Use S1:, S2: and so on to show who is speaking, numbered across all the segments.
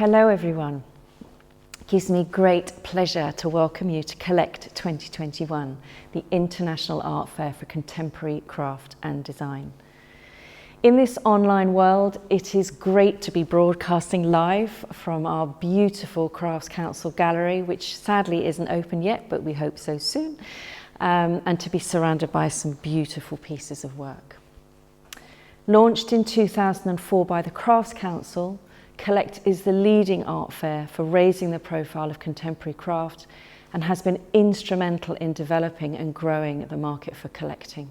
S1: Hello everyone. It gives me great pleasure to welcome you to Collect 2021, the International Art Fair for Contemporary Craft and Design. In this online world, it is great to be broadcasting live from our beautiful Crafts Council gallery, which sadly isn't open yet, but we hope so soon, and to be surrounded by some beautiful pieces of work. Launched in 2004 by the Crafts Council, Collect is the leading art fair for raising the profile of contemporary craft and has been instrumental in developing and growing the market for collecting.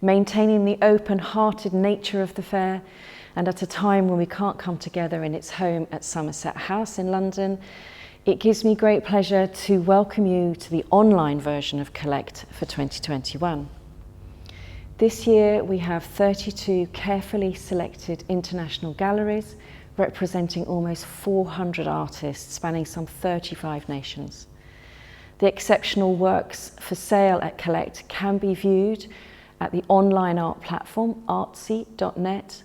S1: Maintaining the open-hearted nature of the fair, and at a time when we can't come together in its home at Somerset House in London, it gives me great pleasure to welcome you to the online version of Collect for 2021. This year we have 32 carefully selected international galleries representing almost 400 artists spanning some 35 nations. The exceptional works for sale at Collect can be viewed at the online art platform artsy.net,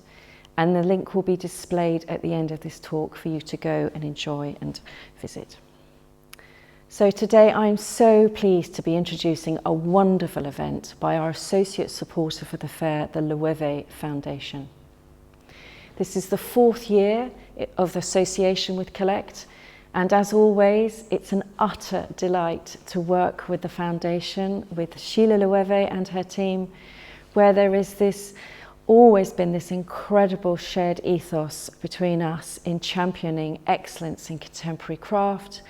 S1: and the link will be displayed at the end of this talk for you to go and enjoy and visit. So today I'm so pleased to be introducing a wonderful event by our associate supporter for the fair, the Loewe Foundation. This is the 4th year of the association with Collect, and as always, it's an utter delight to work with the foundation, with Sheila Loewe and her team, where there is always been this incredible shared ethos between us in championing excellence in contemporary craft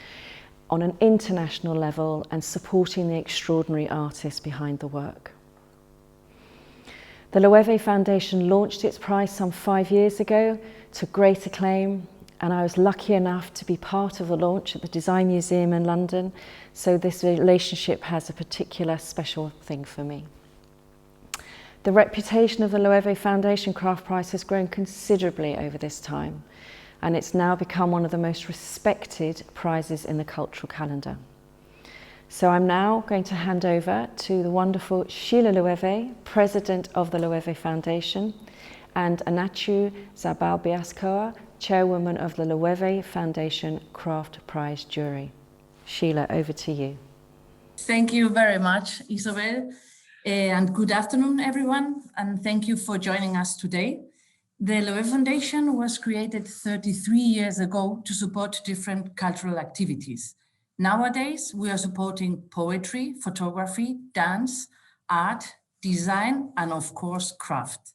S1: on an international level and supporting the extraordinary artists behind the work. The Loewe Foundation launched its prize some 5 years ago to great acclaim, and I was lucky enough to be part of the launch at the Design Museum in London, so this relationship has a particular special thing for me. The reputation of the Loewe Foundation Craft Prize has grown considerably over this time, and it's now become one of the most respected prizes in the cultural calendar. So I'm now going to hand over to the wonderful Sheila Loewe, President of the Loewe Foundation, and Anachu Zabal-Biaskoa, Chairwoman of the Loewe Foundation Craft Prize Jury. Sheila, over to you.
S2: Thank you very much, Isabel, and good afternoon, everyone, and thank you for joining us today. The Loewe Foundation was created 33 years ago to support different cultural activities. Nowadays, we are supporting poetry, photography, dance, art, design, and of course, craft.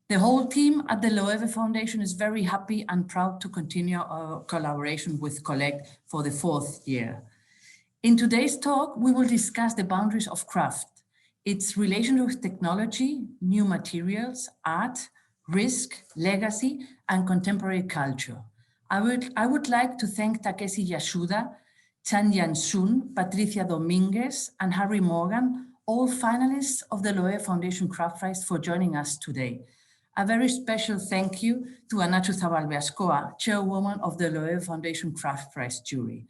S2: The whole team at the Loewe Foundation is very happy and proud to continue our collaboration with Collect for the 4th year. In today's talk, we will discuss the boundaries of craft, its relation with technology, new materials, art, risk, legacy, and contemporary culture. I would like to thank Takeshi Yasuda, Chan Yan-sun, Patricia Dominguez, and Harry Morgan, all finalists of the Loewe Foundation Craft Prize, for joining us today. A very special thank you to Anachu Zabal-Biaskoa, Chairwoman of the Loewe Foundation Craft Prize Jury.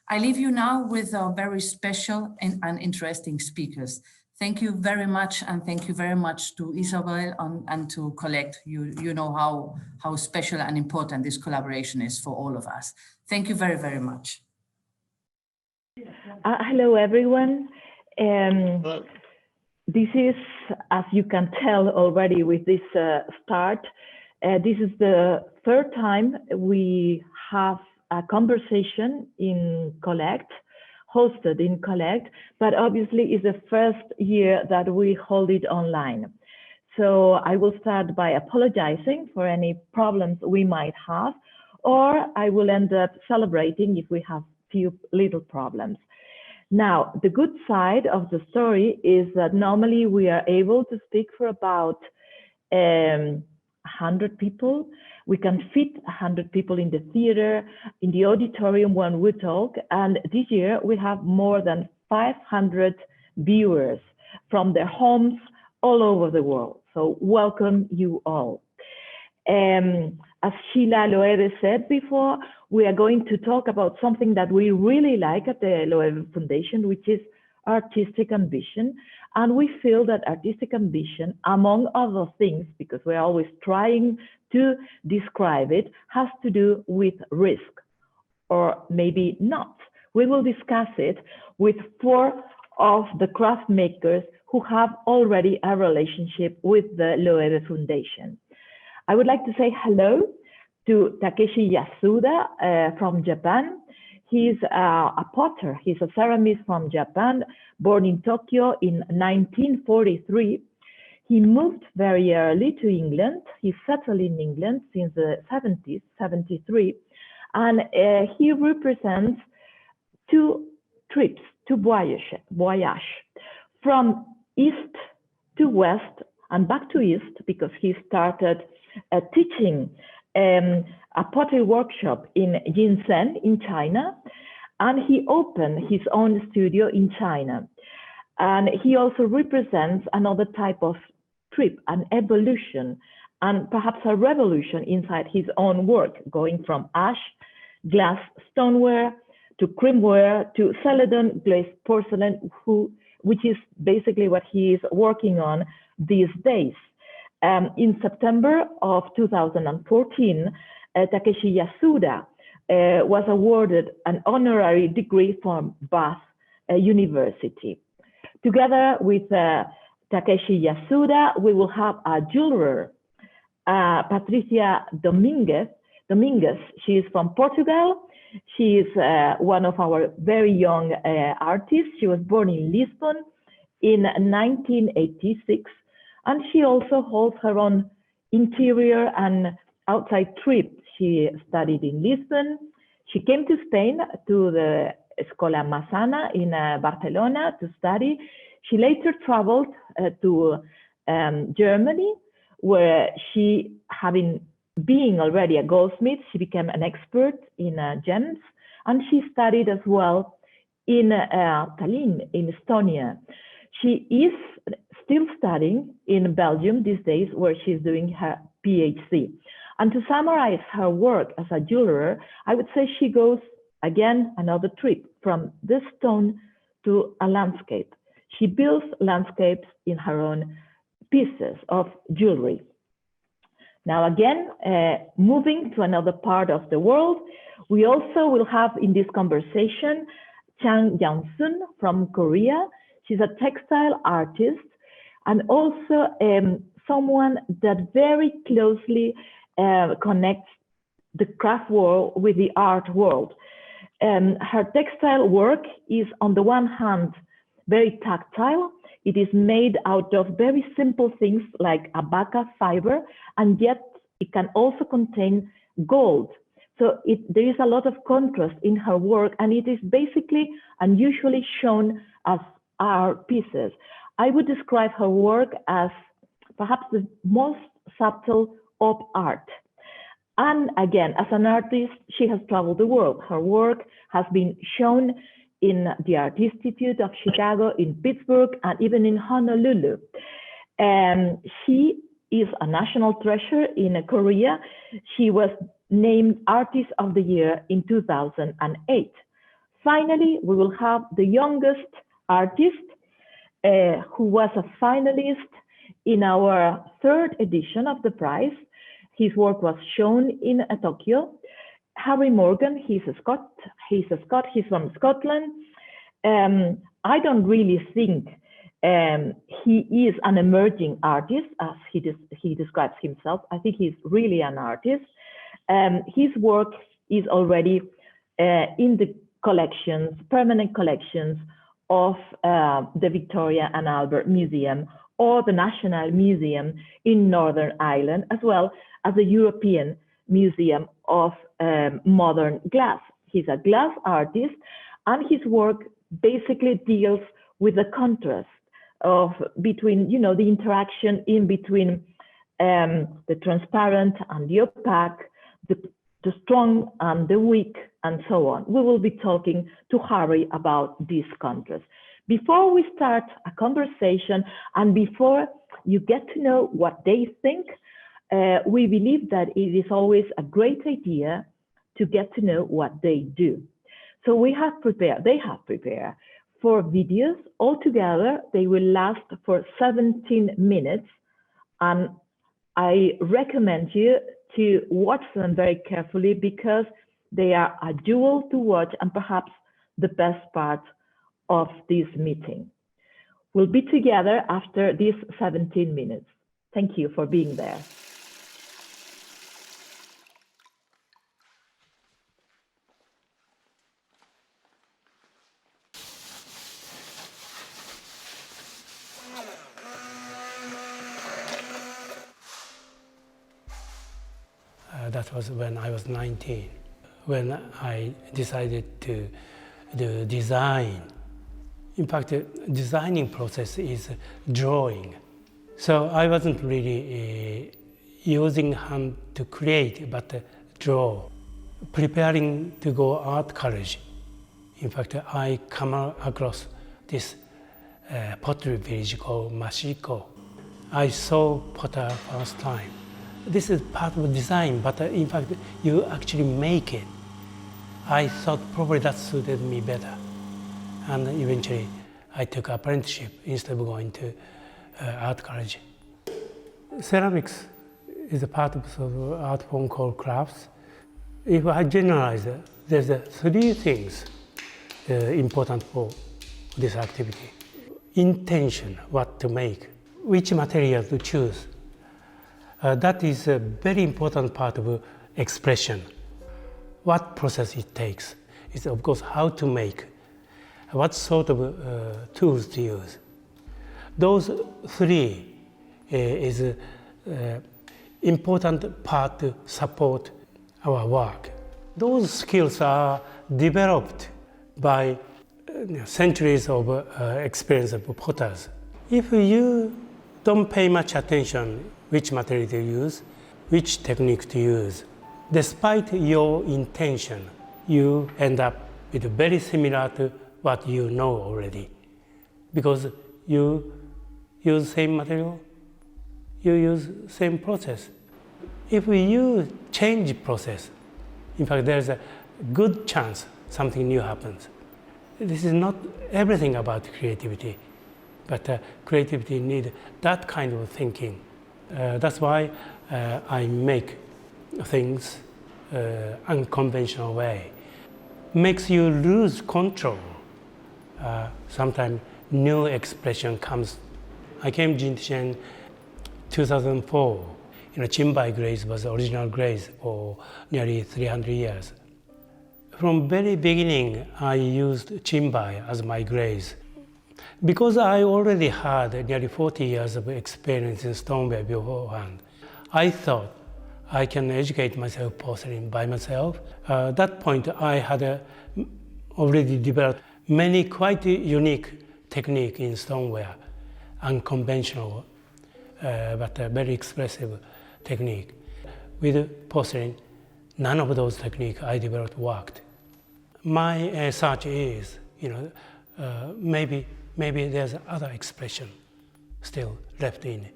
S2: I leave you now with our very special and interesting speakers. Thank you very much, and thank you very much to Isabel and to Collect. You know how special and important this collaboration is for all of us. Thank you very, very much.
S3: Hello, everyone. This is, as you can tell already with this start, this is the 3rd time we have a conversation in Collect, hosted in Collect, but obviously it's the 1st year that we hold it online. So I will start by apologizing for any problems we might have, or I will end up celebrating if we have few little problems. Now, the good side of the story is that normally we are able to speak for about 100 people. We can fit 100 people in the theater, in the auditorium when we talk, and this year we have more than 500 viewers from their homes all over the world. So welcome you all. As Sheila Loewe said before, we are going to talk about something that we really like at the Loewe Foundation, which is artistic ambition. And we feel that artistic ambition, among other things, because we're always trying to describe it, has to do with risk, or maybe not. We will discuss it with 4 of the craft makers who have already a relationship with the Loewe Foundation. I would like to say hello to Takeshi Yasuda from Japan. He's a potter, he's a ceramist from Japan, born in Tokyo in 1943. He moved very early to England. He settled in England since the 70s, 73. And he represents 2 trips, 2 voyage, from east to west and back to east, because he started teaching a pottery workshop in Jinsen in China, and he opened his own studio in China. And he also represents another type of trip, an evolution, and perhaps a revolution inside his own work, going from ash, glass, stoneware, to creamware, to celadon glazed porcelain, which is basically what he is working on these days. In September of 2014, Takeshi Yasuda was awarded an honorary degree from Bath University. Together with Takeshi Yasuda, we will have a jeweler, Patricia Dominguez. She is from Portugal. She is one of our very young artists. She was born in Lisbon in 1986, and she also holds her own interior and outside trip. She studied in Lisbon. She came to Spain, to the Escola Massana in Barcelona to study. She later traveled to Germany, where she, being already a goldsmith, she became an expert in gems, and she studied as well in Tallinn, in Estonia. She is still studying in Belgium these days, where she's doing her PhD. And to summarize her work as a jeweler, I would say she goes, again, another trip from the stone to a landscape. She builds landscapes in her own pieces of jewelry. Now again, moving to another part of the world, we also will have in this conversation Chang Young-sun from Korea. She's a textile artist and also someone that very closely connects the craft world with the art world. Her textile work is, on the one hand, very tactile. It is made out of very simple things like abaca fiber, and yet it can also contain gold. So there is a lot of contrast in her work, and it is basically and usually shown as art pieces. I would describe her work as perhaps the most subtle of art. And again, as an artist, she has traveled the world. Her work has been shown in the Art Institute of Chicago, in Pittsburgh, and even in Honolulu. She is a national treasure in Korea. She was named Artist of the Year in 2008. Finally, we will have the youngest artist who was a finalist in our 3rd edition of the prize. His work was shown in Tokyo. Harry Morgan, he's from Scotland. I don't really think he is an emerging artist, as he describes himself. I think he's really an artist. His work is already in the collections, permanent collections of the Victoria and Albert Museum or the National Museum in Northern Ireland, as well as the European Museum of Modern Glass. He's a glass artist, and his work basically deals with the contrast of between, the interaction in between the transparent and the opaque, the strong and the weak, and so on. We will be talking to Harry about this contrast. Before we start a conversation and before you get to know what they think, we believe that it is always a great idea to get to know what they do. So they have prepared 4 videos. Altogether, they will last for 17 minutes, and I recommend you to watch them very carefully because they are a jewel to watch and perhaps the best part of this meeting. We'll be together after these 17 minutes. Thank you for being there.
S4: That was when I was 19, when I decided to do design. In fact, the designing process is drawing. So I wasn't really using hand to create, but draw. Preparing to go art college, in fact, I come across this pottery village called Mashiko. I saw potter first time. This is part of design, but in fact, you actually make it. I thought probably that suited me better. And eventually, I took apprenticeship instead of going to art college. Ceramics is a part of sort of art form called crafts. If I generalize it, there's 3 things important for this activity. Intention, what to make, which material to choose. That is a very important part of expression. What process it takes is, of course, how to make, what sort of tools to use. Those 3 is important part to support our work. Those skills are developed by centuries of experience of potters. If you don't pay much attention which material to use, which technique to use, despite your intention, you end up with very similar to what you know already. Because you use same material, you use same process. If you change process, in fact, there's a good chance something new happens. This is not everything about creativity, but creativity needs that kind of thinking. That's why I make things unconventional way. Makes you lose control. Sometimes new expression comes. I came to Jintian 2004. Chinbai glaze was the original glaze for nearly 300 years. From very beginning, I used Chinbai as my glaze. Because I already had nearly 40 years of experience in stoneware beforehand, I thought I can educate myself porcelain by myself. At that point, I had already developed many quite unique techniques in stoneware, unconventional, but very expressive technique. With porcelain, none of those techniques I developed worked. My search is, maybe there's other expression still left in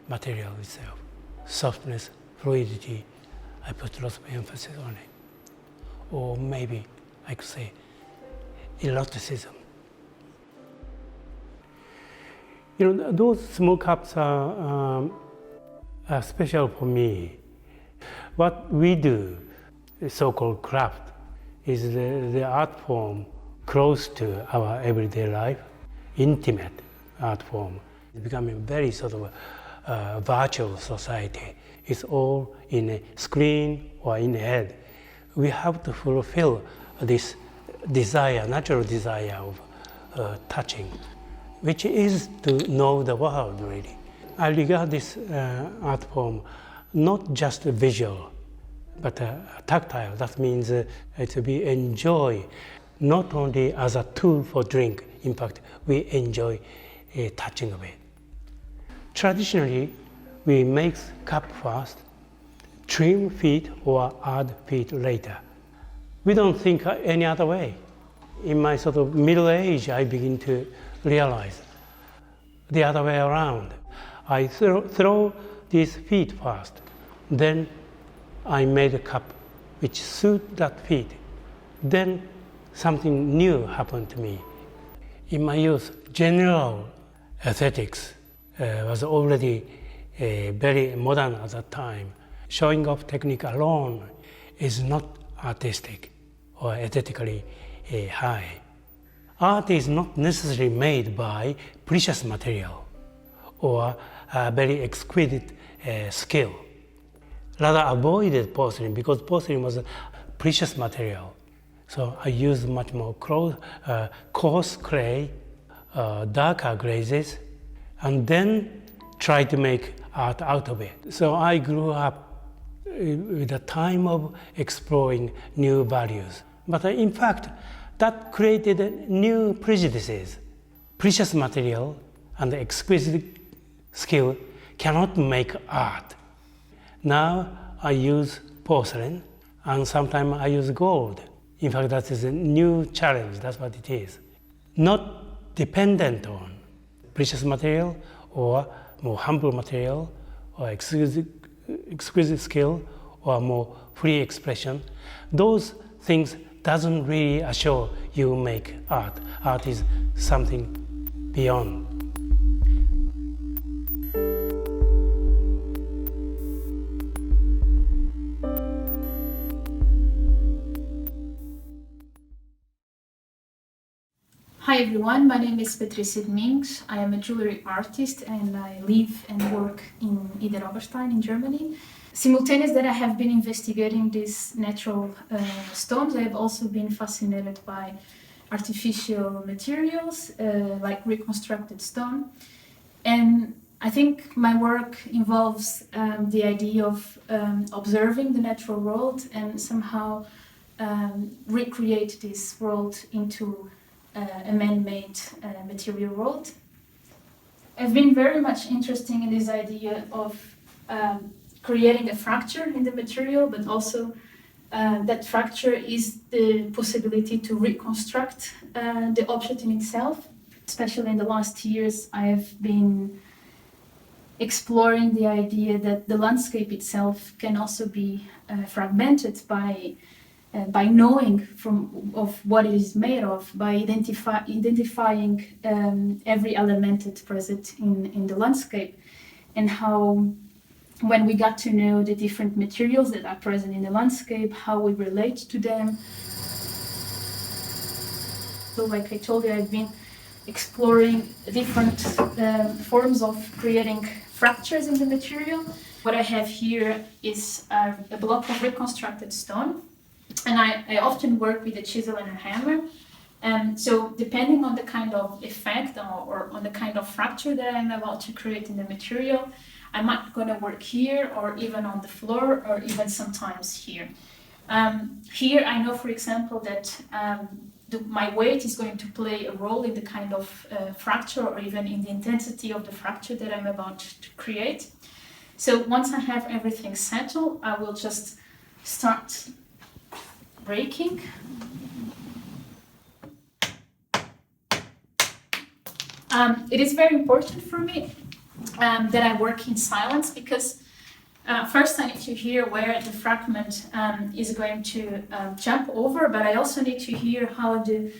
S4: material itself. Softness, fluidity, I put lots of emphasis on it. Or maybe I could say eroticism. Those small cups are special for me. What we do, so-called craft, is the art form close to our everyday life, intimate art form. It's becoming very sort of virtual society. It's all in a screen or in the head. We have to fulfill this desire, natural desire of touching, which is to know the world, really. I regard this art form not just visual, but tactile. That means to be enjoy, not only as a tool for drink. In fact, we enjoy touching of it. Traditionally, we make cup first, trim feet or add feet later. We don't think any other way. In my sort of middle age, I begin to realize the other way around. I throw these feet first, then I made a cup which suit that feet. Then something new happened to me. In my youth, general aesthetics was already very modern at that time. Showing off technique alone is not artistic or aesthetically high. Art is not necessarily made by precious material or very exquisite skill. Rather avoided porcelain because porcelain was a precious material. So I used much more coarse clay, darker glazes, and then try to make art out of it. So I grew up with a time of exploring new values. But in fact, that created new prejudices. Precious material and exquisite skill cannot make art. Now I use porcelain and sometimes I use gold. In fact, that is a new challenge, that's what it is. Not dependent on precious material or more humble material or exquisite skill or more free expression. Those things doesn't really assure you make art. Art is something beyond.
S5: Hi everyone, my name is Patricia Domingos. I am a jewelry artist and I live and work in Idar-Oberstein in Germany. Simultaneous that I have been investigating these natural stones, I have also been fascinated by artificial materials like reconstructed stone. And I think my work involves the idea of observing the natural world and somehow recreate this world into a man-made material world. I've been very much interested in this idea of creating a fracture in the material, but also that fracture is the possibility to reconstruct the object in itself. Especially in the last years, I have been exploring the idea that the landscape itself can also be fragmented by knowing of what it is made of, by identifying every element that's present in the landscape, and how when we got to know the different materials that are present in the landscape, how we relate to them. So like I told you, I've been exploring different forms of creating fractures in the material. What I have here is a block of reconstructed stone. And I often work with a chisel and a hammer. So depending on the kind of effect or on the kind of fracture that I'm about to create in the material, I might gonna work here or even on the floor or even sometimes here. Here I know, for example, that my weight is going to play a role in the kind of fracture or even in the intensity of the fracture that I'm about to create. So once I have everything settled, I will just start breaking. It is very important for me that I work in silence because first I need to hear where the fragment is going to jump over, but I also need to hear how the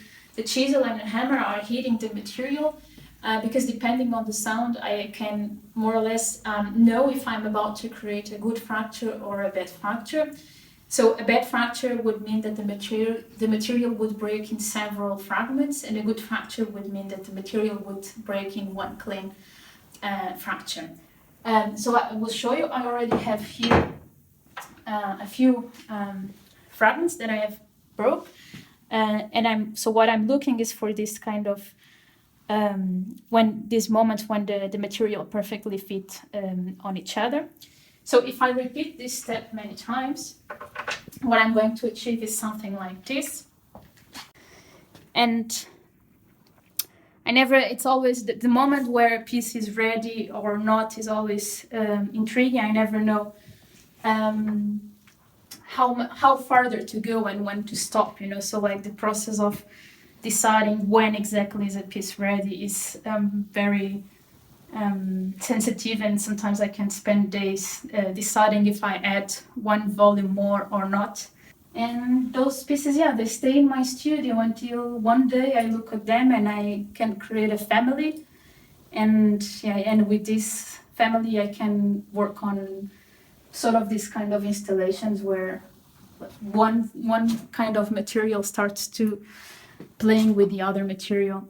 S5: chisel and the hammer are hitting the material because depending on the sound I can more or less know if I'm about to create a good fracture or a bad fracture. So a bad fracture would mean that the material would break in several fragments, and a good fracture would mean that the material would break in one clean fracture. So I will show you, I already have here a few fragments that I have broke. So what I'm looking is for this kind of, when the material perfectly fit on each other. So if I repeat this step many times, what I'm going to achieve is something like this. And it's always the moment where a piece is ready or not is always intriguing. I never know how farther to go and when to stop, so like the process of deciding when exactly is a piece ready is very sensitive, and sometimes I can spend days deciding if I add one volume more or not. And those pieces, yeah, they stay in my studio until one day I look at them and I can create a family. And yeah, and with this family, I can work on sort of this kind of installations where one kind of material starts to playing with the other material.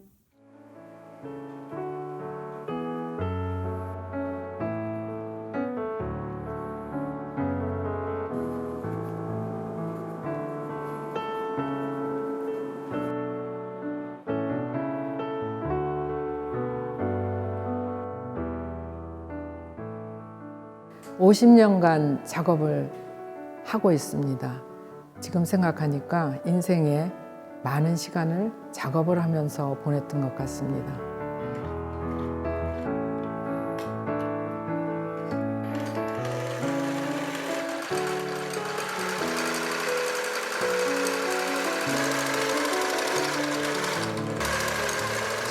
S6: (50) 년간 작업을 하고 있습니다. 지금 생각하니까 인생에 많은 시간을 작업을 하면서 보냈던 것 같습니다.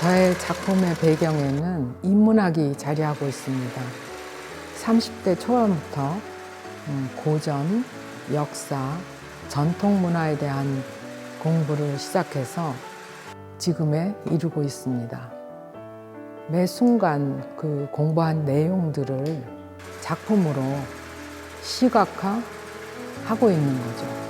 S6: 저의 작품의 배경에는 인문학이 자리하고 있습니다. 30대 초반부터 고전, 역사, 전통 문화에 대한 공부를 시작해서 지금에 이르고 있습니다. 매 순간 그 공부한 내용들을 작품으로 시각화하고 있는 거죠.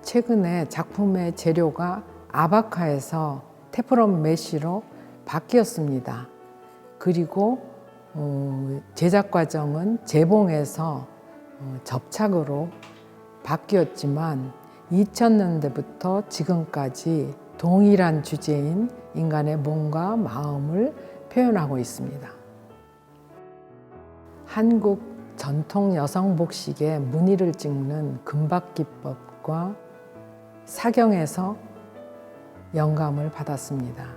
S6: 최근에 작품의 재료가 아바카에서 테프론 메쉬로 바뀌었습니다. 그리고 제작 과정은 재봉에서 접착으로 바뀌었지만 2000년대부터 지금까지 동일한 주제인 인간의 몸과 마음을 표현하고 있습니다. 한국 전통 여성 복식의 무늬를 찍는 금박 기법과 사경에서 영감을 받았습니다.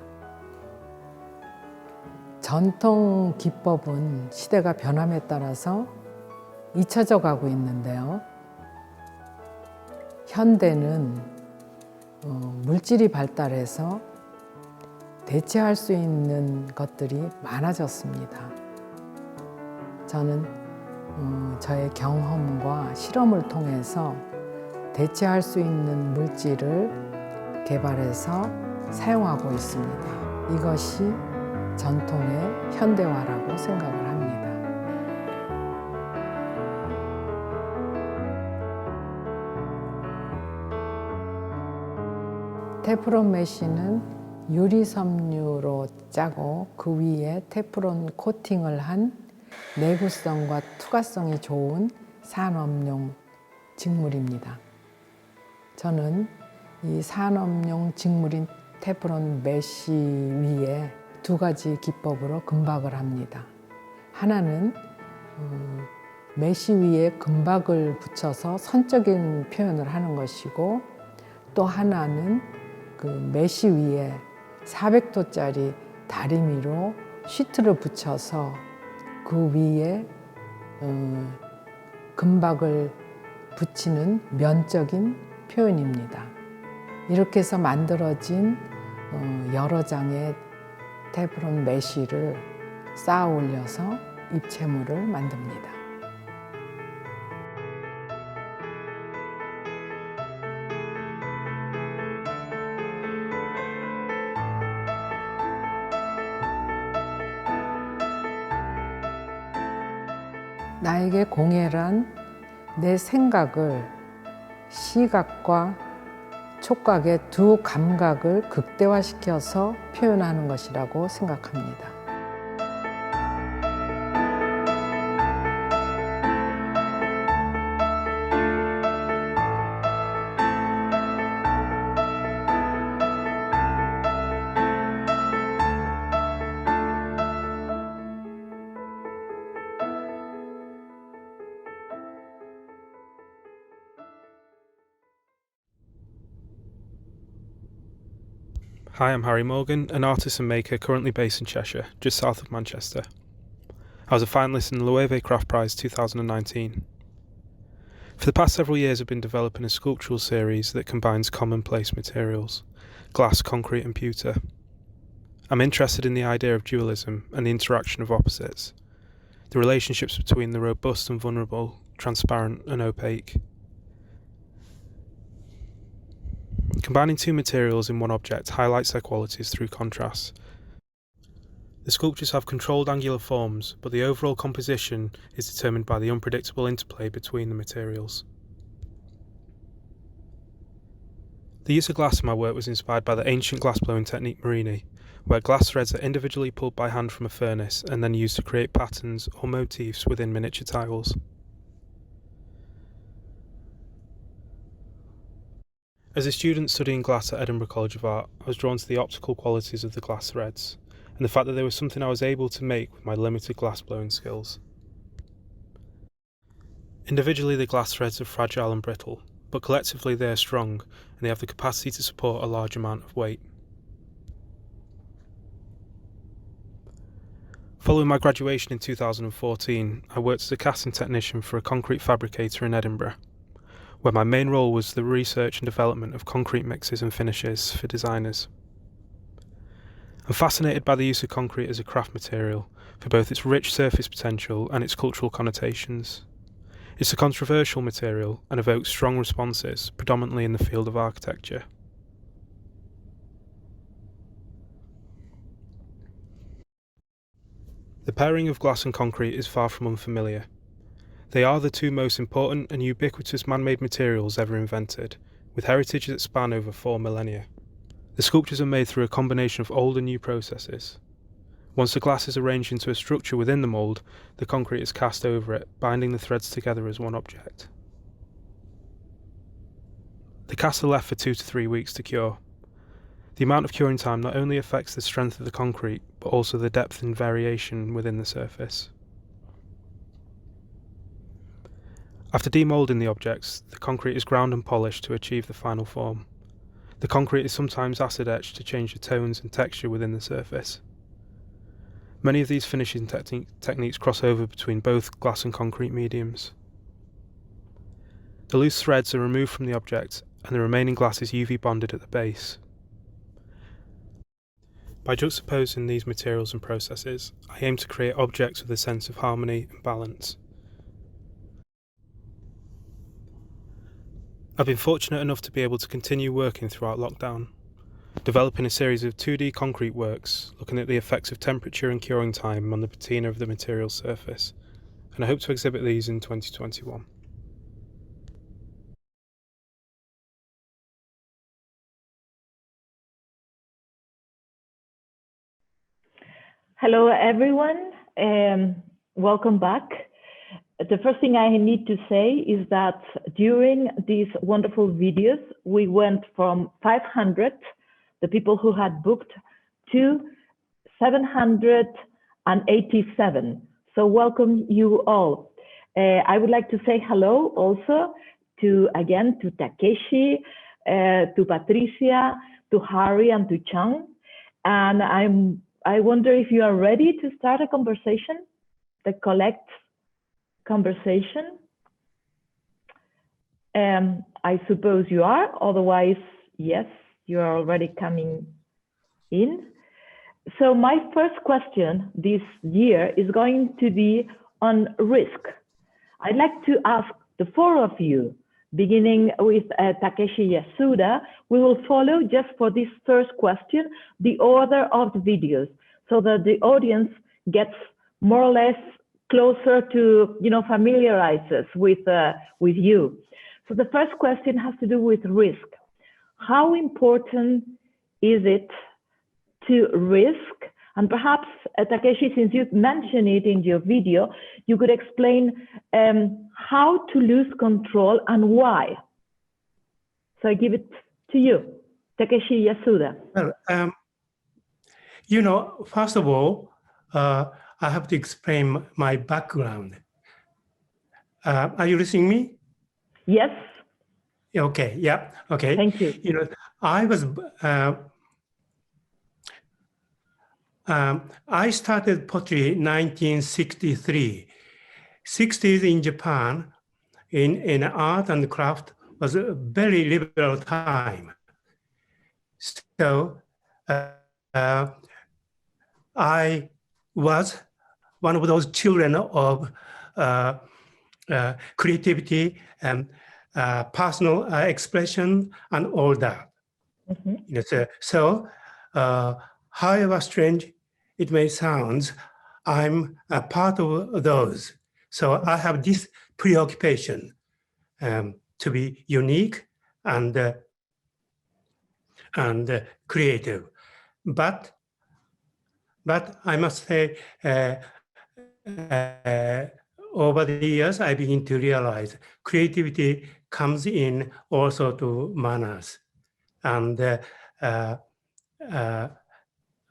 S6: 전통 기법은 시대가 변함에 따라서 잊혀져 가고 있는데요. 현대는 물질이 발달해서 대체할 수 있는 것들이 많아졌습니다. 저는 저의 경험과 실험을 통해서 대체할 수 있는 물질을 개발해서 사용하고 있습니다. 이것이 전통의 현대화라고 생각을 합니다. 테프론 메쉬는 유리 섬유로 짜고 그 위에 테프론 코팅을 한 내구성과 투과성이 좋은 산업용 직물입니다. 저는 이 산업용 직물인 테프론 메쉬 위에 두 가지 기법으로 금박을 합니다. 하나는 메쉬 위에 금박을 붙여서 선적인 표현을 하는 것이고, 또 하나는 그 메쉬 위에 400도짜리 다리미로 시트를 붙여서 그 위에 금박을 붙이는 면적인 표현입니다. 이렇게 해서 만들어진 여러 장의 테프론 메쉬를 쌓아 올려서 입체물을 만듭니다. 나에게 공예란 내 생각을 시각과 촉각의 두 감각을 극대화시켜서 표현하는 것이라고 생각합니다.
S7: Hi, I'm Harry Morgan, an artist and maker currently based in Cheshire, just south of Manchester. I was a finalist in the Loewe Craft Prize 2019. For the past several years, I've been developing a sculptural series that combines commonplace materials: glass, concrete and pewter. I'm interested in the idea of dualism and the interaction of opposites, the relationships between the robust and vulnerable, transparent and opaque. Combining two materials in one object highlights their qualities through contrast. The sculptures have controlled angular forms, but the overall composition is determined by the unpredictable interplay between the materials. The use of glass in my work was inspired by the ancient glassblowing technique Marini, where glass threads are individually pulled by hand from a furnace and then used to create patterns or motifs within miniature tiles. As a student studying glass at Edinburgh College of Art, I was drawn to the optical qualities of the glass threads, and the fact that there was something I was able to make with my limited glassblowing skills. Individually, the glass threads are fragile and brittle, but collectively they are strong, and they have the capacity to support a large amount of weight. Following my graduation in 2014, I worked as a casting technician for a concrete fabricator in Edinburgh, where my main role was the research and development of concrete mixes and finishes for designers. I'm fascinated by the use of concrete as a craft material for both its rich surface potential and its cultural connotations. It's a controversial material and evokes strong responses, predominantly in the field of architecture. The pairing of glass and concrete is far from unfamiliar. They are the two most important and ubiquitous man-made materials ever invented, with heritage that span over 4 millennia. The sculptures are made through a combination of old and new processes. Once the glass is arranged into a structure within the mould, the concrete is cast over it, binding the threads together as one object. The casts are left for 2 to 3 weeks to cure. The amount of curing time not only affects the strength of the concrete, but also the depth and variation within the surface. After demoulding the objects, the concrete is ground and polished to achieve the final form. The concrete is sometimes acid etched to change the tones and texture within the surface. Many of these finishing techniques cross over between both glass and concrete mediums. The loose threads are removed from the object, and the remaining glass is UV bonded at the base. By juxtaposing these materials and processes, I aim to create objects with a sense of harmony and balance. I've been fortunate enough to be able to continue working throughout lockdown, developing a series of 2D concrete works, looking at the effects of temperature and curing time on the patina of the material surface, and I hope to exhibit these in 2021.
S3: Hello, everyone. Welcome back. The first thing I need to say is that during these wonderful videos, we went from 500, the people who had booked, to 787. So welcome you all. I would like to say hello also to Takeshi, to Patricia, to Harry and to Chang. And I wonder if you are ready to start a conversation, the collect conversation. I suppose you are, otherwise, yes, you are already coming in. So my first question this year is going to be on risk. I'd like to ask the 4 of you, beginning with Takeshi Yasuda. We will follow, just for this first question, the order of the videos, so that the audience gets more or less closer to, familiarizes with you. So the first question has to do with risk. How important is it to risk? And perhaps, Takeshi, since you mentioned it in your video, you could explain how to lose control and why. So I give it to you, Takeshi Yasuda.
S4: Well, first of all, I have to explain my background. Are you listening to me?
S3: Yes.
S4: Okay. Yeah. Okay.
S3: Thank you.
S4: I was I started pottery in 1963. 60s in Japan, in art and craft was a very liberal time. So I was one of those children of creativity and personal expression and all that. So however strange it may sound, I'm a part of those. So I have this preoccupation to be unique and creative. But I must say, over the years, I begin to realize creativity comes in all sorts of manners. And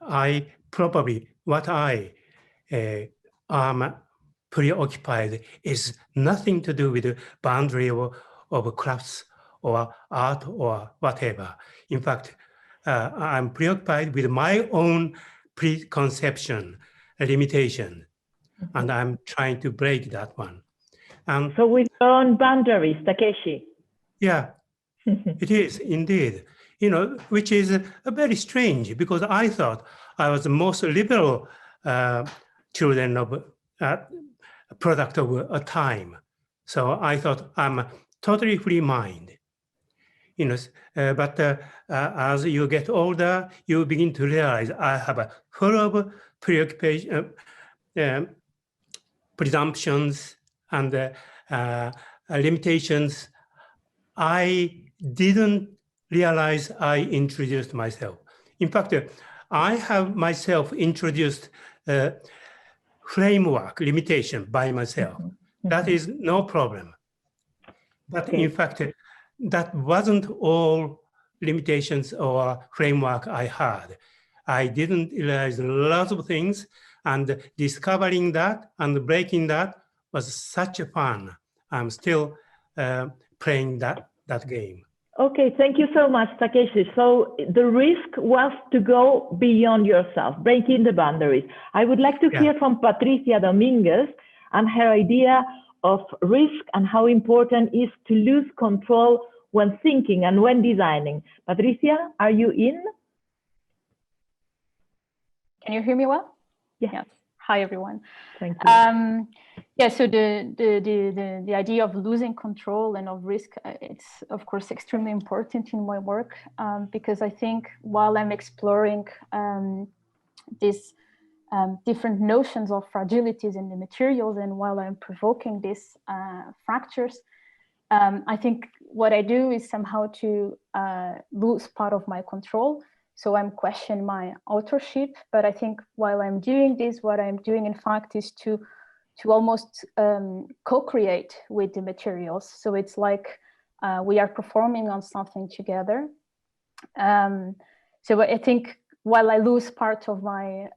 S4: I probably, what I am preoccupied is nothing to do with the boundary of crafts or art or whatever. In fact, I'm preoccupied with my own preconception, limitation, and I'm trying to break that one. And
S3: so with your own boundaries, Takeshi.
S4: Yeah, it is indeed. Which is very strange because I thought I was the most liberal children of product of a time. So I thought I'm a totally free mind. But as you get older, you begin to realize I have a full of preoccupation, presumptions, and limitations. I didn't realize I introduced myself. In fact, I have myself introduced framework limitation by myself. That is no problem. But in fact, that wasn't all limitations or framework I had. I didn't realize lots of things, and discovering that and breaking that was such a fun. I'm still playing that game.
S3: Okay, thank you so much, Takeshi. So the risk was to go beyond yourself, breaking the boundaries. I would like to hear from Patricia Dominguez and her idea of risk and how important it is to lose control when thinking and when designing. Patricia, are you in?
S8: Can you hear me well?
S3: Yes.
S8: Hi, everyone.
S3: Thank you.
S8: Yeah, so the idea of losing control and of risk, it's of course extremely important in my work because I think while I'm exploring these different notions of fragilities in the materials and while I'm provoking these fractures, I think what I do is somehow to lose part of my control. So I'm questioning my authorship, but I think while I'm doing this, what I'm doing in fact is to almost co-create with the materials. So it's like we are performing on something together. So I think while I lose part of my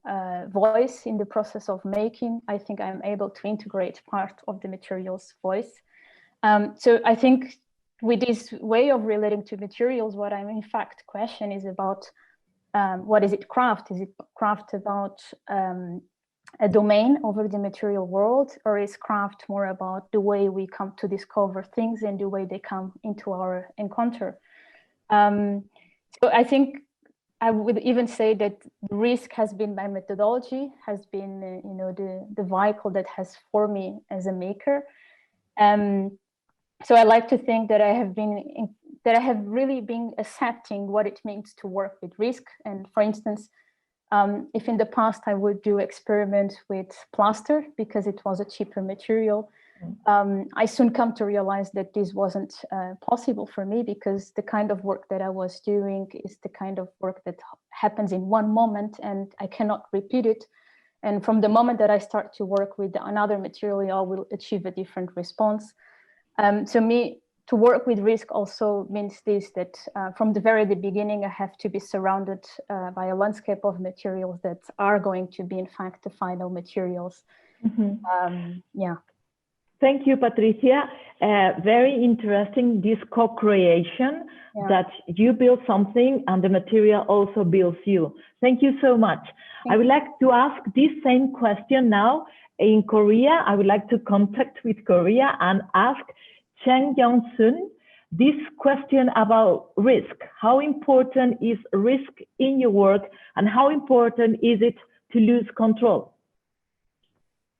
S8: voice in the process of making, I think I'm able to integrate part of the material's voice. So I think with this way of relating to materials, what I'm in fact question is about what is it craft? Is it craft about a domain over the material world, or is craft more about the way we come to discover things and the way they come into our encounter? So I think I would even say that risk has been my methodology, has been the vehicle that has formed me as a maker. So I like to think that I have really been accepting what it means to work with risk. And for instance, if in the past I would do experiments with plaster because it was a cheaper material, I soon come to realize that this wasn't possible for me because the kind of work that I was doing is the kind of work that happens in one moment and I cannot repeat it. And from the moment that I start to work with another material, I will achieve a different response. So to work with risk also means this, that from the very beginning, I have to be surrounded by a landscape of materials that are going to be, in fact, the final materials.
S3: Mm-hmm.
S8: Yeah.
S3: Thank you, Patricia. Very interesting, this co-creation, that you build something and the material also builds you. Thank you so much. I would like to ask this same question now in Korea. I would like to contact with Korea and ask Chang Young-sun this question about risk. How important is risk in your work, and how important is it to lose control?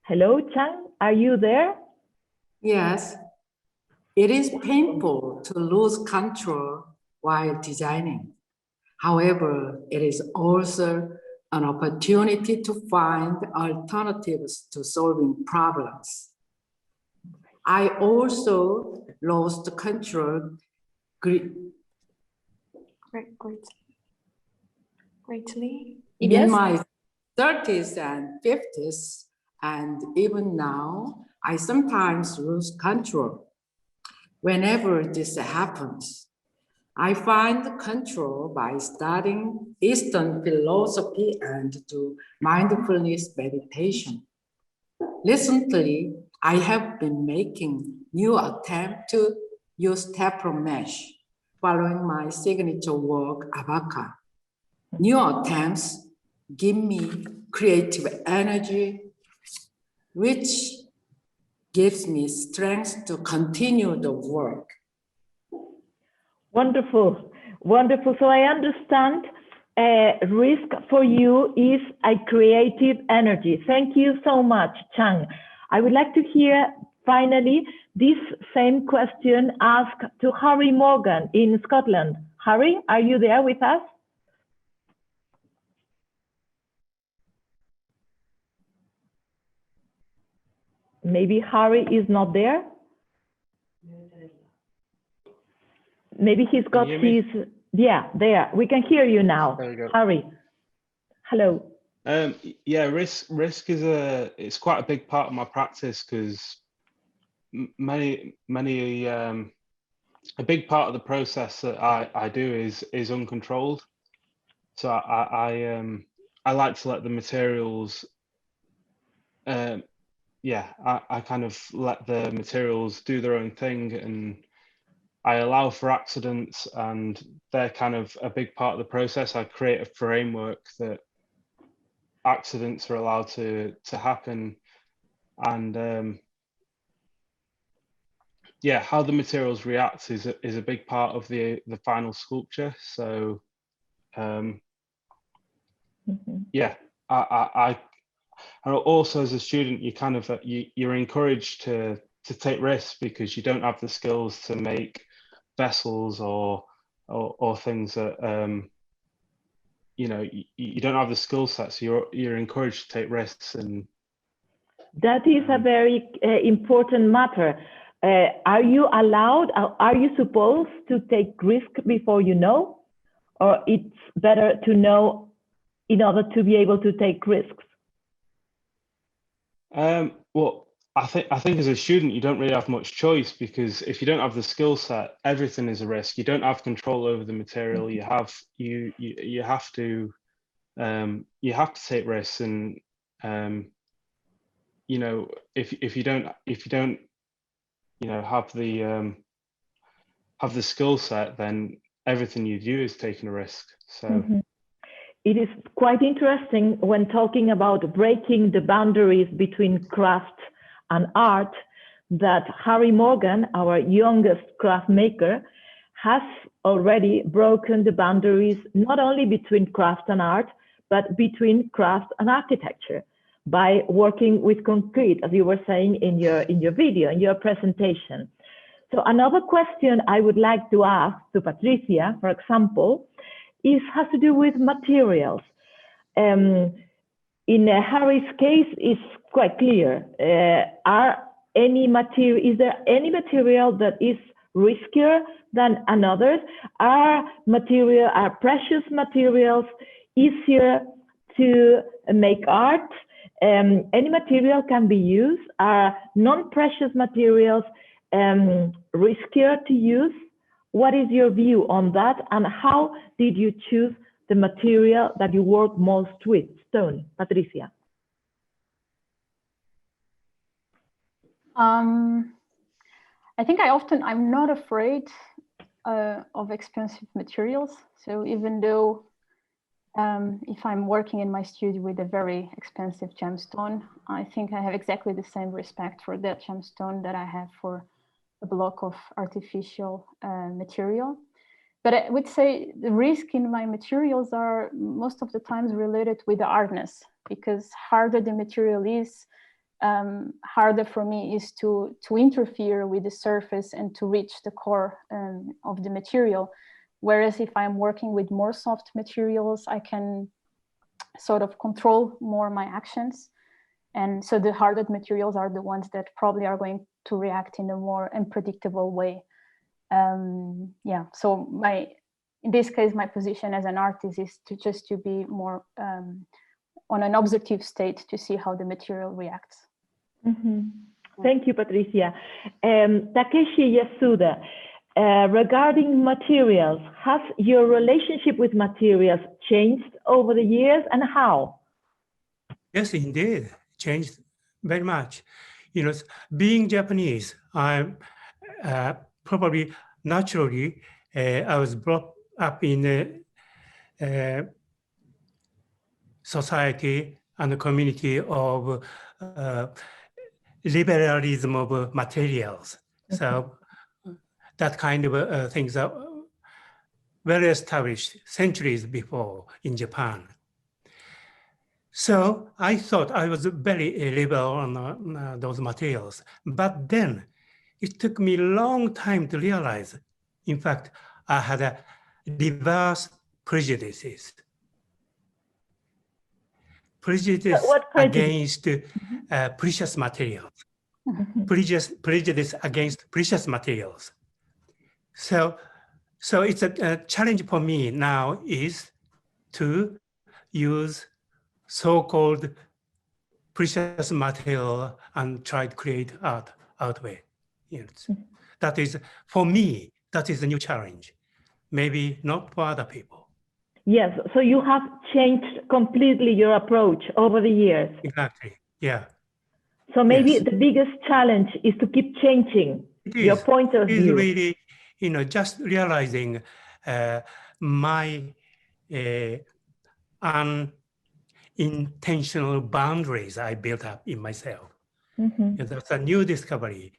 S3: Hello, Chang, are you there?
S9: Yes, it is painful to lose control while designing. However, it is also an opportunity to find alternatives to solving problems. I also lost control
S10: greatly
S9: in my 30s and 50s, and even now, I sometimes lose control. Whenever this happens, I find control by studying Eastern philosophy and do mindfulness meditation. Recently, I have been making new attempts to use tapered mesh, following my signature work, Abaka. New attempts give me creative energy, which gives me strength to continue the work.
S3: Wonderful, wonderful. So I understand risk for you is a creative energy. Thank you so much, Chang. I would like to hear finally this same question asked to Harry Morgan in Scotland. Harry, are you there with us? Maybe Harry is not there. Maybe he's got his, yeah, there. We can hear you now.
S11: There you go.
S3: Harry, hello.
S11: Yeah, risk is it's quite a big part of my practice, because a big part of the process that I do is uncontrolled. So I like to let the materials, I kind of let the materials do their own thing, and I allow for accidents, and they're kind of a big part of the process. I create a framework that accidents are allowed to happen, and how the materials react is a big part of the final sculpture. So I and also as a student, you kind of you're encouraged to take risks, because you don't have the skills to make vessels or things that you don't have the skill set, so you're encouraged to take risks. And
S3: that is a very important matter. Are you allowed, are you supposed to take risk before you know, or it's better to know in order to be able to take risks?
S11: Well, I think as a student, you don't really have much choice, because if you don't have the skill set, everything is a risk. You don't have control over the material. You have to take risks, and if you don't have the skill set, then everything you do is taking a risk. So.
S3: It is quite interesting when talking about breaking the boundaries between craft and art, that Harry Morgan, our youngest craft maker, has already broken the boundaries not only between craft and art, but between craft and architecture, by working with concrete, as you were saying in your video, in your presentation. So another question I would like to ask to Patricia, for example, has to do with materials. In Harry's case, it's quite clear. Is there any material that is riskier than another? Are precious materials easier to make art? Any material can be used. Are non-precious materials riskier to use? What is your view on that, and how did you choose the material that you work most with? Stone, Patricia.
S8: I think I'm not afraid of expensive materials. So even though if I'm working in my studio with a very expensive gemstone, I think I have exactly the same respect for that gemstone that I have for a block of artificial material. But I would say the risk in my materials are most of the times related with the hardness, because harder the material is, harder for me is to interfere with the surface and to reach the core of the material. Whereas if I'm working with more soft materials, I can sort of control more my actions. And so the hardened materials are the ones that probably are going to react in a more unpredictable way. Yeah, so in this case, my position as an artist is to be more on an observative state to see how the material reacts.
S3: Mm-hmm. Thank you, Patricia. Takeshi Yasuda, regarding materials, has your relationship with materials changed over the years, and how?
S4: Yes, indeed, changed very much. You know, being Japanese, I'm probably naturally, I was brought up in a society and a community of liberalism of materials. So that kind of things are well established centuries before in Japan. So I thought I was very liberal on those materials. But then it took me a long time to realize, in fact, I had a reverse prejudices. Prejudice against precious materials. Prejudice against precious materials. So it's a challenge for me now is to use so-called precious material and try to create art way. Yes. That is, for me, that is a new challenge. Maybe not for other people.
S3: Yes, so you have changed completely your approach over the years.
S4: Exactly, yeah.
S3: So maybe the biggest challenge is to keep changing your point of view.
S4: It is really, just realizing my unintentional boundaries I built up in myself. That's a new discovery.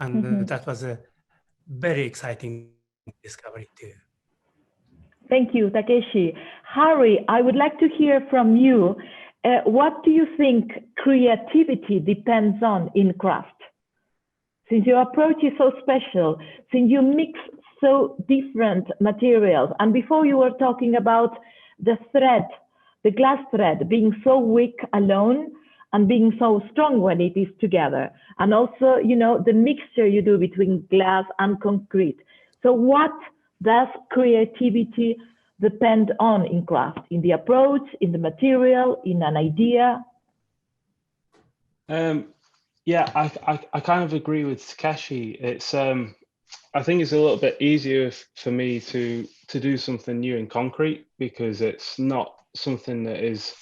S4: And that was a very exciting discovery too.
S3: Thank you, Takeshi. Harry, I would like to hear from you. What do you think creativity depends on in craft? Since your approach is so special, since you mix so different materials, and before you were talking about the thread, the glass thread being so weak alone and being so strong when it is together, and also, the mixture you do between glass and concrete. So what does creativity depend on in craft? In the approach, in the material, in an idea?
S11: Yeah, I kind of agree with Takeshi. It's I think it's a little bit easier for me to do something new in concrete because it's not something that is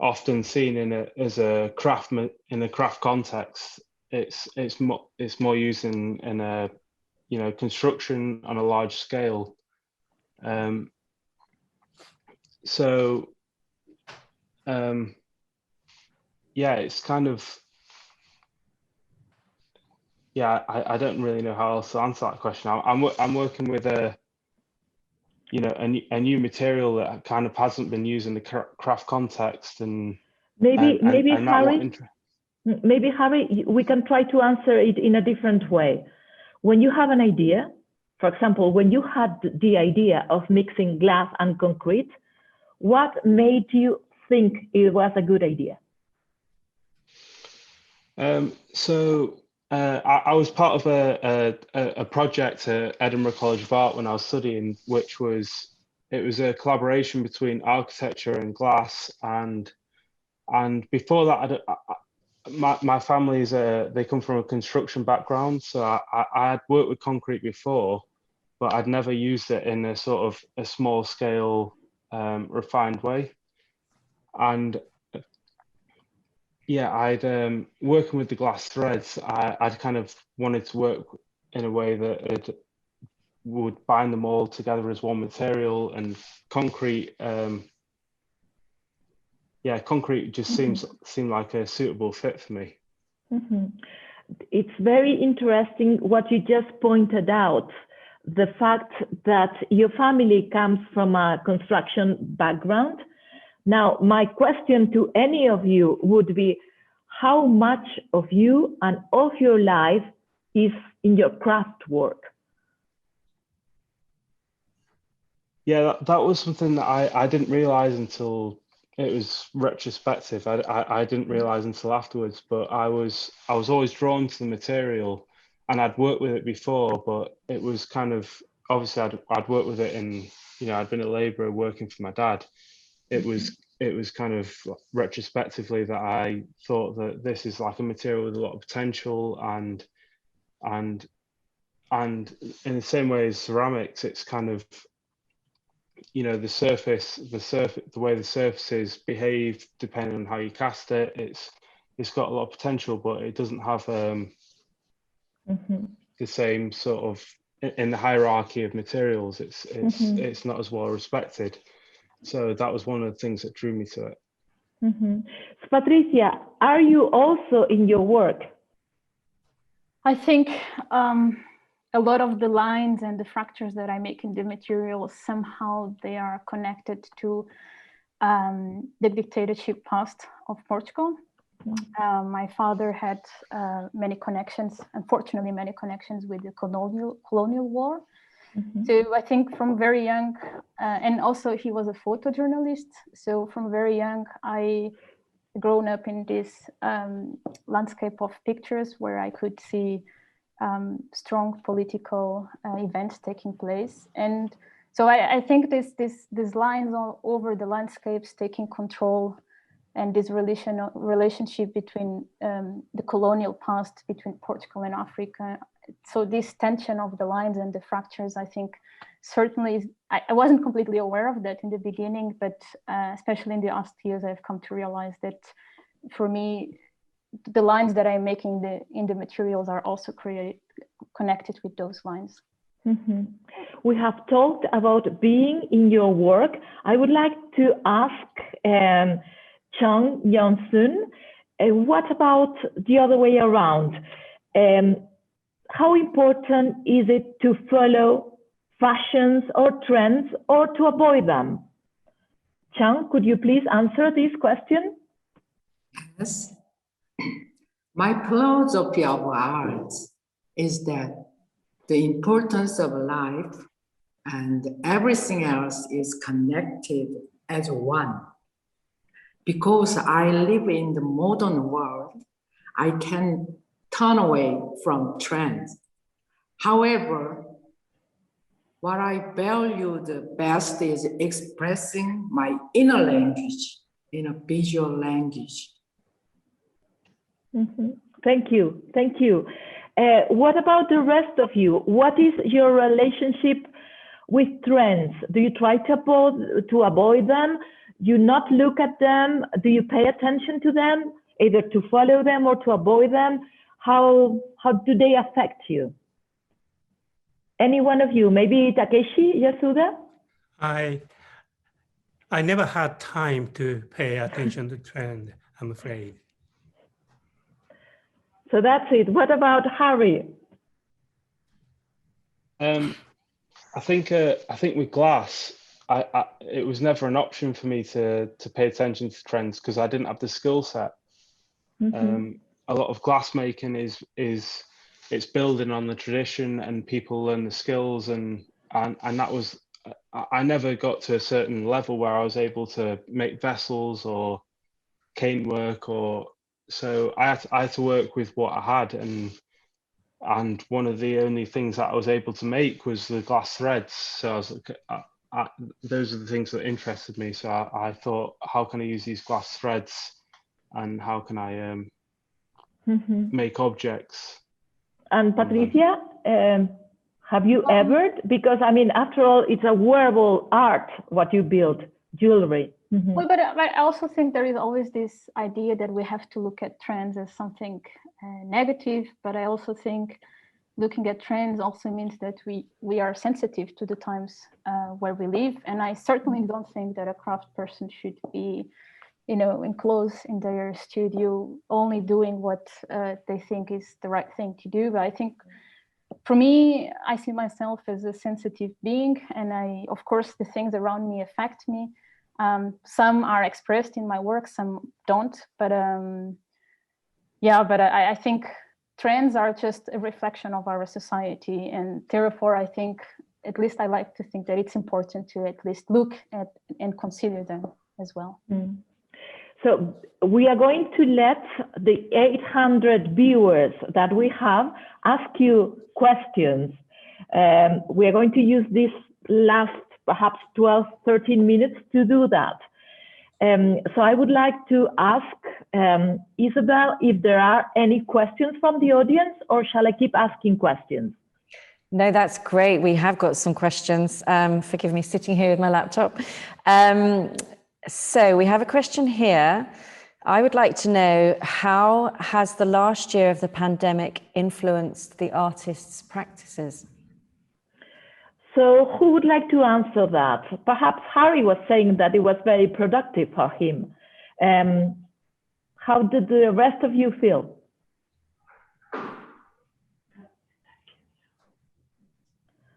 S11: often seen as a craftsman in a craft context. It's more used in a construction on a large scale. Yeah, it's kind of, yeah, I don't really know how else to answer that question. I'm working with a new material that kind of hasn't been used in the craft context, and
S3: maybe Harry, we can try to answer it in a different way. When you have an idea, for example, when you had the idea of mixing glass and concrete, what made you think it was a good idea?
S11: I was part of a project at Edinburgh College of Art when I was studying, which was a collaboration between architecture and glass, and before that, my family they come from a construction background, so I had worked with concrete before, but I'd never used it in a sort of a small scale, refined way, and yeah, I'd working with the glass threads, I'd kind of wanted to work in a way that it would bind them all together as one material, and concrete. Yeah, concrete just seemed like a suitable fit for me.
S3: It's very interesting what you just pointed out, the fact that your family comes from a construction background. Now, my question to any of you would be, how much of you and of your life is in your craft work?
S11: Yeah, that was something that I didn't realize until it was retrospective. I didn't realize until afterwards, but I was always drawn to the material, and I'd worked with it before, but it was kind of, obviously I'd worked with it in, you know, I'd been a labourer working for my dad. It was kind of retrospectively that I thought that this is like a material with a lot of potential, and in the same way as ceramics, it's kind of, you know, the way the surfaces behave depending on how you cast it, it's got a lot of potential, but it doesn't have the same sort of, in the hierarchy of materials, it's not as well respected. So that was one of the things that drew me to it.
S3: So Patricia, are you also in your work?
S8: I think a lot of the lines and the fractures that I make in the material, somehow they are connected to the dictatorship past of Portugal. My father had many connections, unfortunately many connections with the colonial war. So I think from very young, and also he was a photojournalist. So from very young, I grown up in this landscape of pictures where I could see strong political events taking place. And so I think these lines all over the landscapes taking control, and this relationship between the colonial past between Portugal and Africa. So this tension of the lines and the fractures, I think certainly, I wasn't completely aware of that in the beginning, but especially in the last years, I've come to realize that for me, the lines that I'm making in the materials are also connected with those lines.
S3: We have talked about being in your work. I would like to ask Chung Yeon-sun, what about the other way around? How important is it to follow fashions or trends, or to avoid them? Chung, could you please answer this question?
S9: Yes. My philosophy of art is that the importance of life and everything else is connected as one. Because I live in the modern world, I can turn away from trends. However, what I value the best is expressing my inner language in a visual language.
S3: Thank you. Thank you. What about the rest of you? What is your relationship with trends? Do you try to avoid them? You not look at them? Do you pay attention to them, either to follow them or to avoid them? How do they affect you? Any one of you? Maybe Takeshi, Yasuda?
S4: I never had time to pay attention to trend, I'm afraid.
S3: So that's it. What about Harry?
S11: I think with glass, it was never an option for me to pay attention to trends because I didn't have the skill set. A lot of glass making it's building on the tradition, and people learn the skills, and that was, I never got to a certain level where I was able to make vessels or cane work, or so I had to work with what I had, and one of the only things that I was able to make was the glass threads. So I was like, those are the things that interested me. So I thought, how can I use these glass threads, and how can I make objects?
S3: And Patricia, have you ever, because I mean, after all, it's a wearable art, what you build. jewelry. Mhm.
S8: Well, but I also think there is always this idea that we have to look at trends as something negative, but I also think looking at trends also means that we are sensitive to the times where we live. And I certainly don't think that a craft person should be, enclosed in their studio, only doing what they think is the right thing to do. But I think for me, I see myself as a sensitive being, and of course, the things around me affect me. Some are expressed in my work, some don't. But I think trends are just a reflection of our society, and therefore, I think, at least I like to think that it's important to at least look at and consider them as well.
S3: Mm. So we are going to let the 800 viewers that we have ask you questions. We are going to use this last perhaps 12, 13 minutes to do that. So I would like to ask Isabel if there are any questions from the audience, or shall I keep asking questions?
S1: No, that's great. We have got some questions. Forgive me, sitting here with my laptop. So we have a question here. I would like to know, how has the last year of the pandemic influenced the artists' practices?
S3: So who would like to answer that? Perhaps Harry was saying that it was very productive for him. How did the rest of you feel?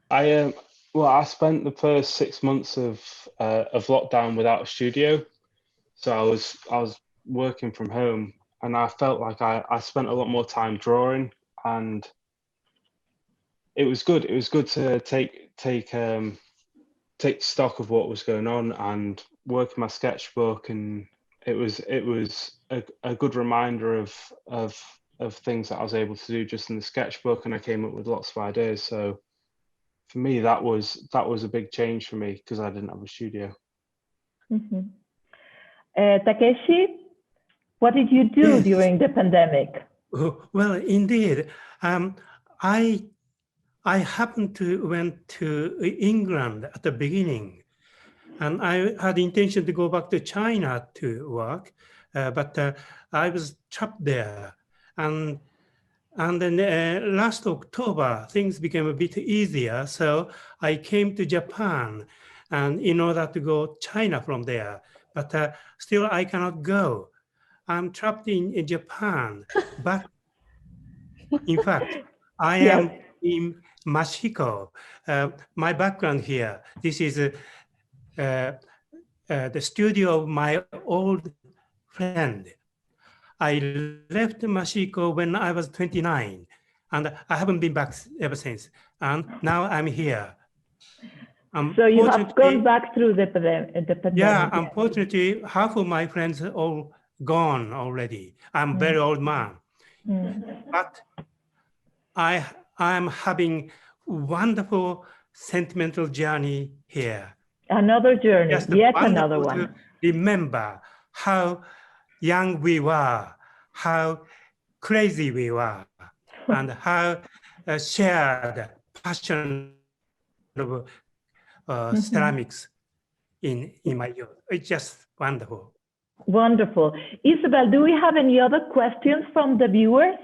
S11: I spent the first 6 months of lockdown without a studio, so I was working from home, and I felt like I spent a lot more time drawing, and it was good. It was good to take stock of what was going on and work in my sketchbook, and it was a good reminder of things that I was able to do just in the sketchbook, and I came up with lots of ideas. So for me, that was a big change for me because I didn't have a studio.
S3: Mm-hmm. Takeshi, what did you do during the pandemic?
S4: Well, indeed, I happened to went to England at the beginning, and I had the intention to go back to China to work, but I was trapped there, and then last October things became a bit easier, so I came to Japan, and in order to go China from there, but still I cannot go. I'm trapped in Japan, but in fact I am in Mexico. My background here, this is the studio of my old friend. I left Mexico when I was 29, and I haven't been back ever since. And now I'm here.
S3: So you have gone back through the pandemic.
S4: Yeah, unfortunately, half of my friends are all gone already. I'm a very old man. But I'm having wonderful sentimental journey here.
S3: Another journey,
S4: Just
S3: yet another one.
S4: To remember how young we were, how crazy we were, and how shared passion of ceramics in my youth. It's just wonderful.
S3: Wonderful. Isabel, do we have any other questions from the viewers?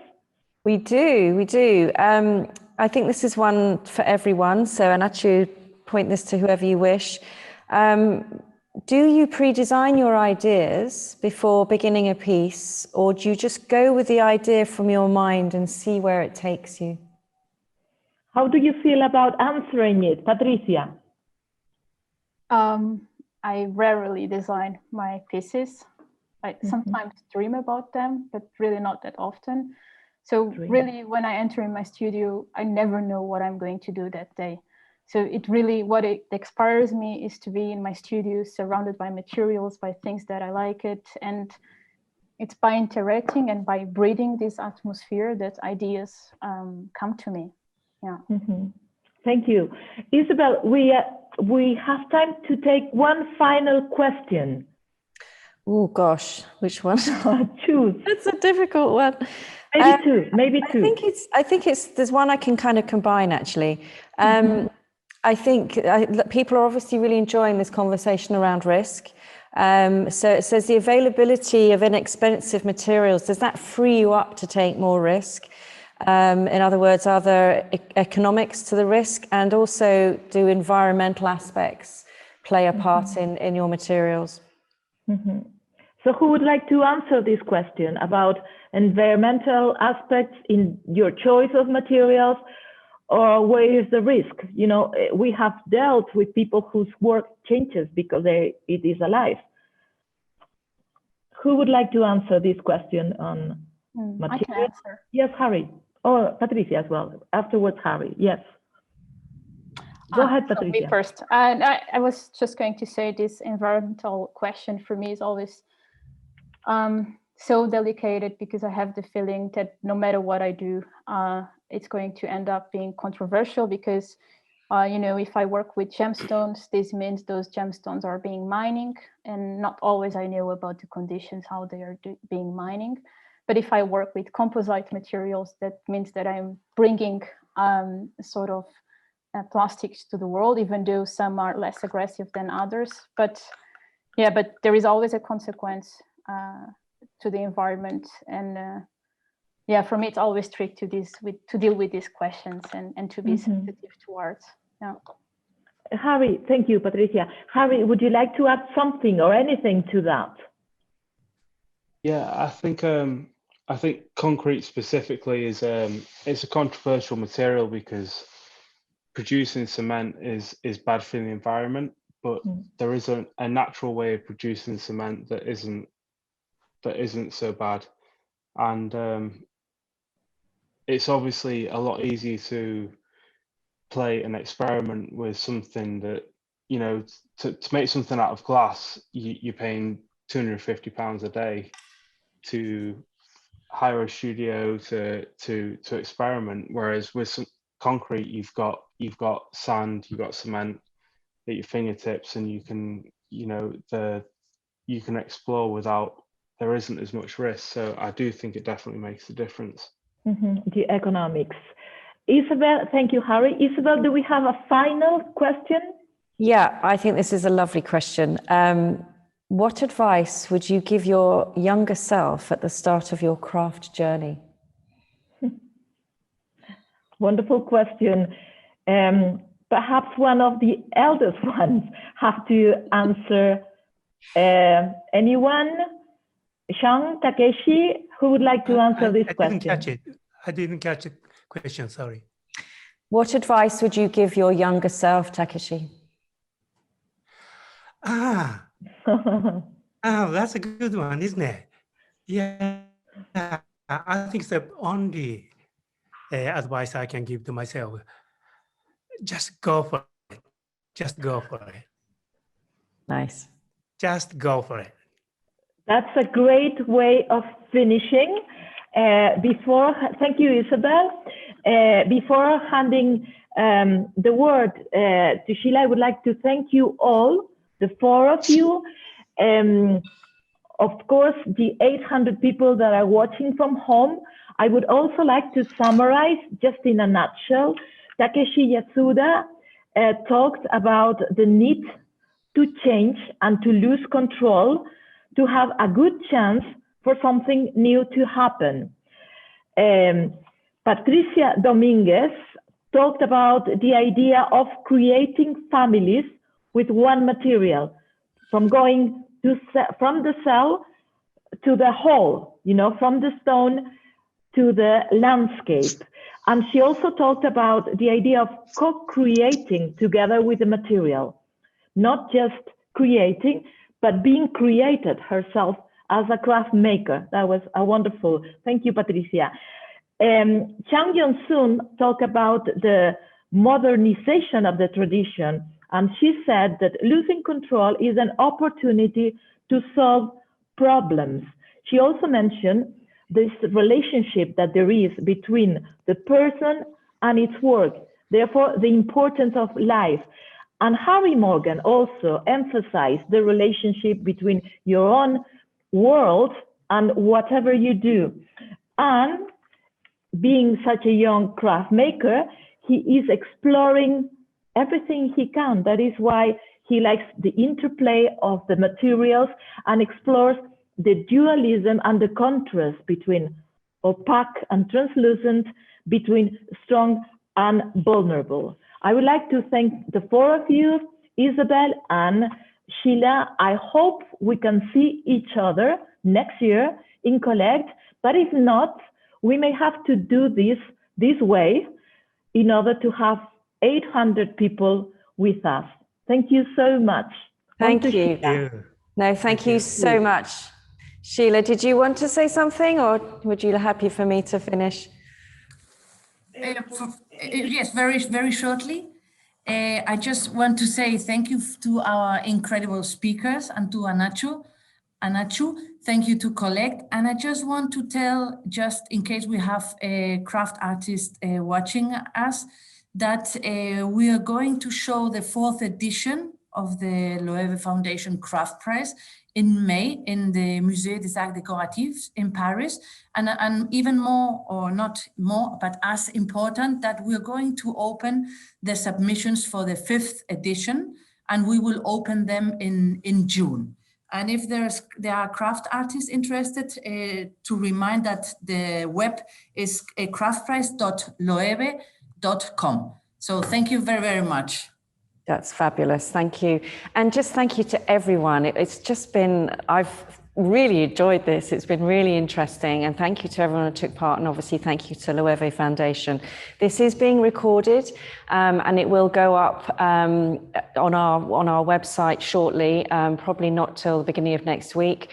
S1: We do. I think this is one for everyone. So, Anachu, point this to whoever you wish. Do you pre-design your ideas before beginning a piece, or do you just go with the idea from your mind and see where it takes you?
S3: How do you feel about answering it, Patricia?
S8: I rarely design my pieces. I sometimes dream about them, but really not that often. So really, when I enter in my studio, I never know what I'm going to do that day. So what it inspires me is to be in my studio, surrounded by materials, by things that I like it. And it's by interacting and by breathing this atmosphere that ideas come to me. Yeah.
S3: Thank you. Isabel, we have time to take one final question.
S1: Oh gosh, which one?
S3: Choose.
S1: It's a difficult one.
S3: Maybe two.
S1: I think it's. There's one I can kind of combine actually. I think people are obviously really enjoying this conversation around risk. So it says the availability of inexpensive materials, does that free you up to take more risk? In other words, are there economics to the risk, and also do environmental aspects play a part in your materials?
S3: So who would like to answer this question about environmental aspects in your choice of materials, or where is the risk? You know, we have dealt with people whose work changes because it is alive. Who would like to answer this question on materials?
S8: I can answer.
S3: Yes, Harry. Or Patricia as well. Afterwards, Harry. Yes. Go ahead, Patricia.
S8: Me first. And I was just going to say this environmental question for me is always so delicate, because I have the feeling that no matter what I do, it's going to end up being controversial, because you know, if I work with gemstones, this means those gemstones are being mining, and not always I know about the conditions, how they are being mining. But if I work with composite materials, that means that I'm bringing sort of plastics to the world, even though some are less aggressive than others. But yeah, but there is always a consequence to the environment, and yeah, for me it's always tricky to deal with these questions and to be sensitive towards. Yeah.
S3: Harry, thank you, Patricia. Harry, would you like to add something or anything to that?
S11: Yeah, I think concrete specifically is it's a controversial material because producing cement is bad for the environment, but there is a natural way of producing cement that isn't so bad, and it's obviously a lot easier to play an experiment with something that, you know, to make something out of glass, you're paying £250 a day to hire a studio to experiment, whereas with some concrete you've got sand, you've got cement at your fingertips, and you can, you know, you can explore without, there isn't as much risk. So I do think it definitely makes a difference.
S3: The economics. Isabel, thank you, Harry. Isabel, do we have a final question?
S1: Yeah, I think this is a lovely question. What advice would you give your younger self at the start of your craft journey?
S3: Wonderful question. Perhaps one of the eldest ones have to answer. Anyone? Sean, Takeshi, who would like to answer this question?
S4: I didn't catch the question, sorry.
S1: What advice would you give your younger self, Takeshi?
S4: That's a good one, isn't it? Yeah, I think the only advice I can give to myself, just go for it. Just go for it.
S1: Nice.
S4: Just go for it.
S3: That's a great way of finishing. Thank you, Isabel. Before handing the word to Sheila, I would like to thank you all, the four of you. Of course, the 800 people that are watching from home. I would also like to summarize just in a nutshell. Takeshi Yasuda talked about the need to change and to lose control to have a good chance for something new to happen. Patricia Dominguez talked about the idea of creating families with one material, from going from the cell to the whole, you know, from the stone to the landscape. And she also talked about the idea of co-creating together with the material, not just creating, but being created herself as a craft maker. That was a wonderful, thank you, Patricia. Chang Yong-soon talked about the modernization of the tradition, and she said that losing control is an opportunity to solve problems. She also mentioned this relationship that there is between the person and its work, therefore the importance of life. And Harry Morgan also emphasized the relationship between your own world and whatever you do. And being such a young craft maker, he is exploring everything he can. That is why he likes the interplay of the materials and explores the dualism and the contrast between opaque and translucent, between strong and vulnerable. I would like to thank the four of you, Isabel and Sheila. I hope we can see each other next year in Collect, but if not, we may have to do this way in order to have 800 people with us. Thank you so much.
S1: Thank you. No, thank you so much. Sheila, did you want to say something, or would you be happy for me to finish?
S2: Yes, very shortly. I just want to say thank you to our incredible speakers and to Anachu. Thank you to Collect. And I just want to tell, just in case we have a craft artist watching us, that we are going to show the 4th edition of the Loewe Foundation Craft Prize in May in the Musée des Arts Décoratifs in Paris. And even more, or not more, but as important, that we're going to open the submissions for the 5th edition, and we will open them in June. And if there are craft artists interested, to remind that the web is craftprize.loewe.com. So thank you very, very much.
S1: That's fabulous. Thank you. And just thank you to everyone. It's just been, I've really enjoyed this. It's been really interesting. And thank you to everyone who took part. And obviously, thank you to Loewe Foundation. This is being recorded and it will go up on our website shortly, probably not till the beginning of next week.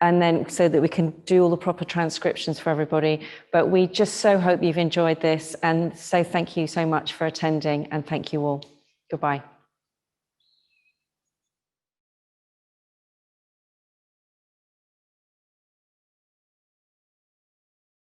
S1: And then so that we can do all the proper transcriptions for everybody. But we just so hope you've enjoyed this. And so thank you so much for attending, and thank you all. Goodbye.